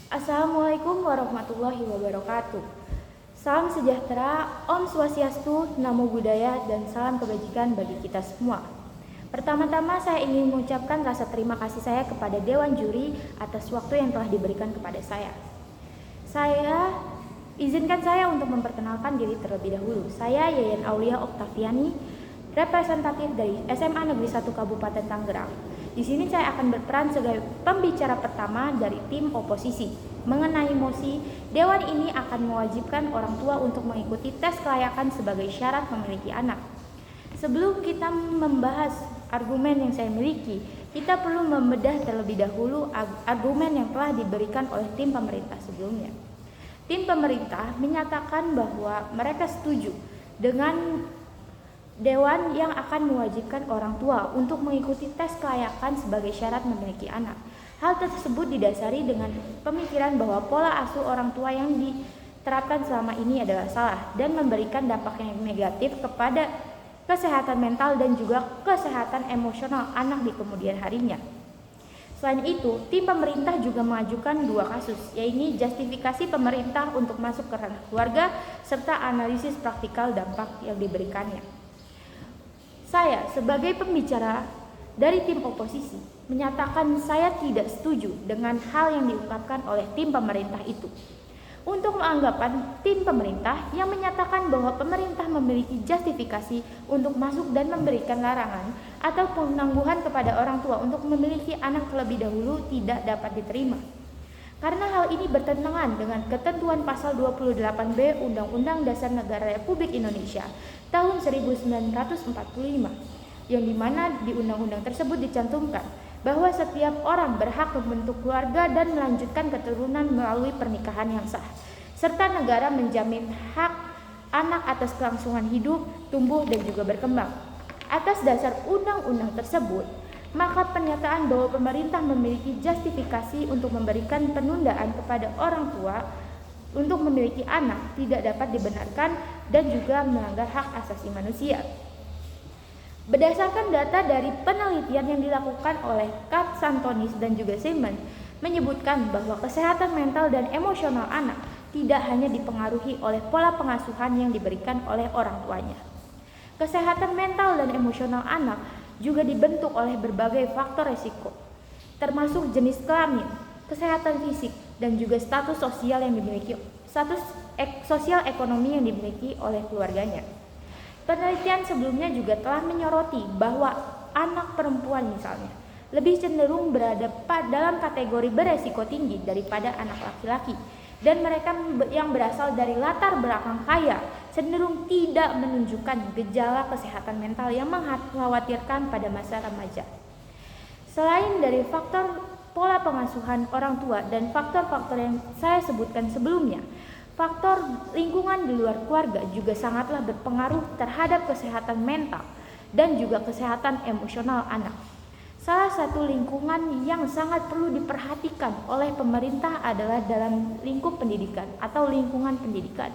Assalamualaikum warahmatullahi wabarakatuh. Salam sejahtera, Om Swastiastu, Namo Buddhaya, dan salam kebajikan bagi kita semua. Pertama-tama saya ingin mengucapkan rasa terima kasih saya kepada Dewan Juri atas waktu yang telah diberikan kepada saya. Izinkan saya untuk memperkenalkan diri terlebih dahulu. Saya Yayan Aulia Oktaviani, representatif dari SMA Negeri 1 Kabupaten Tangerang. Di sini saya akan berperan sebagai pembicara pertama dari tim oposisi. Mengenai mosi, Dewan ini akan mewajibkan orang tua untuk mengikuti tes kelayakan sebagai syarat memiliki anak. Sebelum kita membahas argumen yang saya miliki, kita perlu membedah terlebih dahulu argumen yang telah diberikan oleh tim pemerintah sebelumnya. Tim pemerintah menyatakan bahwa mereka setuju dengan Dewan yang akan mewajibkan orang tua untuk mengikuti tes kelayakan sebagai syarat memiliki anak. Hal tersebut didasari dengan pemikiran bahwa pola asuh orang tua yang diterapkan selama ini adalah salah dan memberikan dampak yang negatif kepada kesehatan mental dan juga kesehatan emosional anak di kemudian harinya. Selain itu, tim pemerintah juga mengajukan 2 kasus, yaitu justifikasi pemerintah untuk masuk ke ranah keluarga serta analisis praktikal dampak yang diberikannya. Saya sebagai pembicara dari tim oposisi menyatakan saya tidak setuju dengan hal yang diungkapkan oleh tim pemerintah itu. Untuk anggapan tim pemerintah yang menyatakan bahwa pemerintah memiliki justifikasi untuk masuk dan memberikan larangan atau penangguhan kepada orang tua untuk memiliki anak terlebih dahulu tidak dapat diterima. Karena hal ini bertentangan dengan ketentuan pasal 28B Undang-Undang Dasar Negara Republik Indonesia tahun 1945, yang dimana di undang-undang tersebut dicantumkan bahwa setiap orang berhak membentuk keluarga dan melanjutkan keturunan melalui pernikahan yang sah, serta negara menjamin hak anak atas kelangsungan hidup, tumbuh, dan juga berkembang. Atas dasar undang-undang tersebut, maka pernyataan bahwa pemerintah memiliki justifikasi untuk memberikan penundaan kepada orang tua untuk memiliki anak tidak dapat dibenarkan dan juga melanggar hak asasi manusia. Berdasarkan data dari penelitian yang dilakukan oleh Kat Santonis dan juga Simon menyebutkan bahwa kesehatan mental dan emosional anak tidak hanya dipengaruhi oleh pola pengasuhan yang diberikan oleh orang tuanya. Kesehatan mental dan emosional anak juga dibentuk oleh berbagai faktor resiko, termasuk jenis kelamin, kesehatan fisik, dan juga status sosial ekonomi yang dimiliki oleh keluarganya. Penelitian sebelumnya juga telah menyoroti bahwa anak perempuan misalnya lebih cenderung berada dalam kategori beresiko tinggi daripada anak laki-laki, dan mereka yang berasal dari latar belakang kaya cenderung tidak menunjukkan gejala kesehatan mental yang mengkhawatirkan pada masa remaja. Selain dari faktor pola pengasuhan orang tua dan faktor-faktor yang saya sebutkan sebelumnya, faktor lingkungan di luar keluarga juga sangatlah berpengaruh terhadap kesehatan mental dan juga kesehatan emosional anak. Salah satu lingkungan yang sangat perlu diperhatikan oleh pemerintah adalah dalam lingkup pendidikan atau lingkungan pendidikan,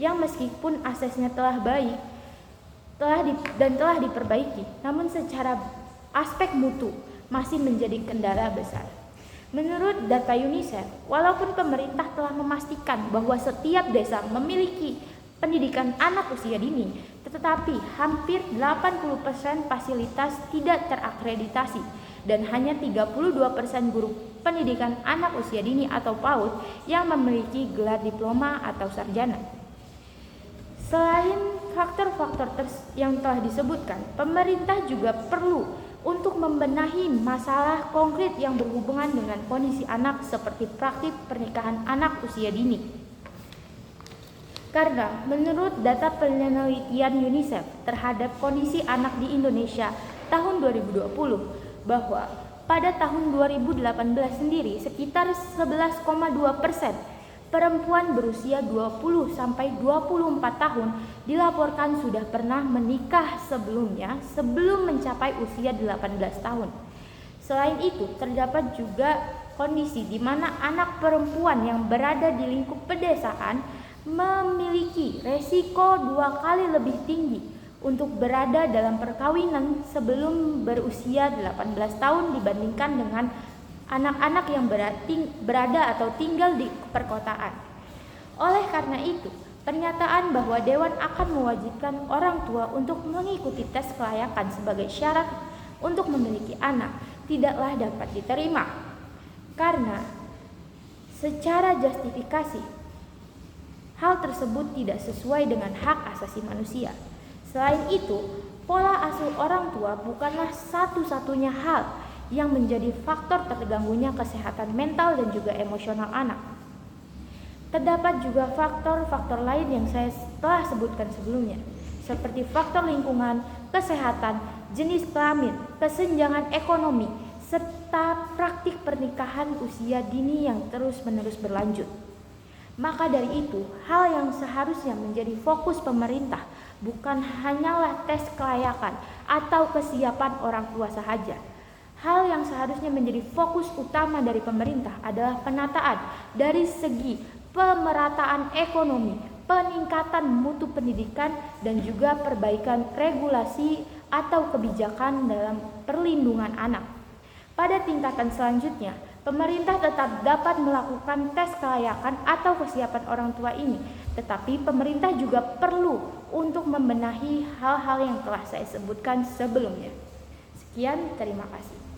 yang meskipun aksesnya telah baik telah diperbaiki, namun secara aspek mutu masih menjadi kendala besar. Menurut data UNICEF, walaupun pemerintah telah memastikan bahwa setiap desa memiliki pendidikan anak usia dini, tetapi hampir 80% fasilitas tidak terakreditasi dan hanya 32% guru pendidikan anak usia dini atau PAUD yang memiliki gelar diploma atau sarjana. Selain faktor-faktor yang telah disebutkan, pemerintah juga perlu untuk membenahi masalah konkret yang berhubungan dengan kondisi anak seperti praktik pernikahan anak usia dini. Karena menurut data penelitian UNICEF terhadap kondisi anak di Indonesia tahun 2020, bahwa pada tahun 2018 sendiri sekitar 11,2% perempuan berusia 20 sampai 24 tahun dilaporkan sudah pernah menikah sebelumnya sebelum mencapai usia 18 tahun. Selain itu, terdapat juga kondisi di mana anak perempuan yang berada di lingkup pedesaan memiliki resiko 2 kali lebih tinggi untuk berada dalam perkawinan sebelum berusia 18 tahun dibandingkan dengan anak-anak yang berada atau tinggal di perkotaan. Oleh karena itu, pernyataan bahwa Dewan akan mewajibkan orang tua untuk mengikuti tes kelayakan sebagai syarat untuk memiliki anak tidaklah dapat diterima. Karena secara justifikasi, hal tersebut tidak sesuai dengan hak asasi manusia. Selain itu, pola asuh orang tua bukanlah satu-satunya hal yang menjadi faktor terganggunya kesehatan mental dan juga emosional anak. Terdapat juga faktor-faktor lain yang saya telah sebutkan sebelumnya, seperti faktor lingkungan, kesehatan, jenis kelamin, kesenjangan ekonomi, serta praktik pernikahan usia dini yang terus-menerus berlanjut. Maka dari itu, hal yang seharusnya menjadi fokus pemerintah bukan hanyalah tes kelayakan atau kesiapan orang tua sahaja. Hal yang seharusnya menjadi fokus utama dari pemerintah adalah penataan dari segi pemerataan ekonomi, peningkatan mutu pendidikan, dan juga perbaikan regulasi atau kebijakan dalam perlindungan anak. Pada tingkatan selanjutnya, pemerintah tetap dapat melakukan tes kelayakan atau kesiapan orang tua ini, tetapi pemerintah juga perlu untuk membenahi hal-hal yang telah saya sebutkan sebelumnya. Sekian, terima kasih.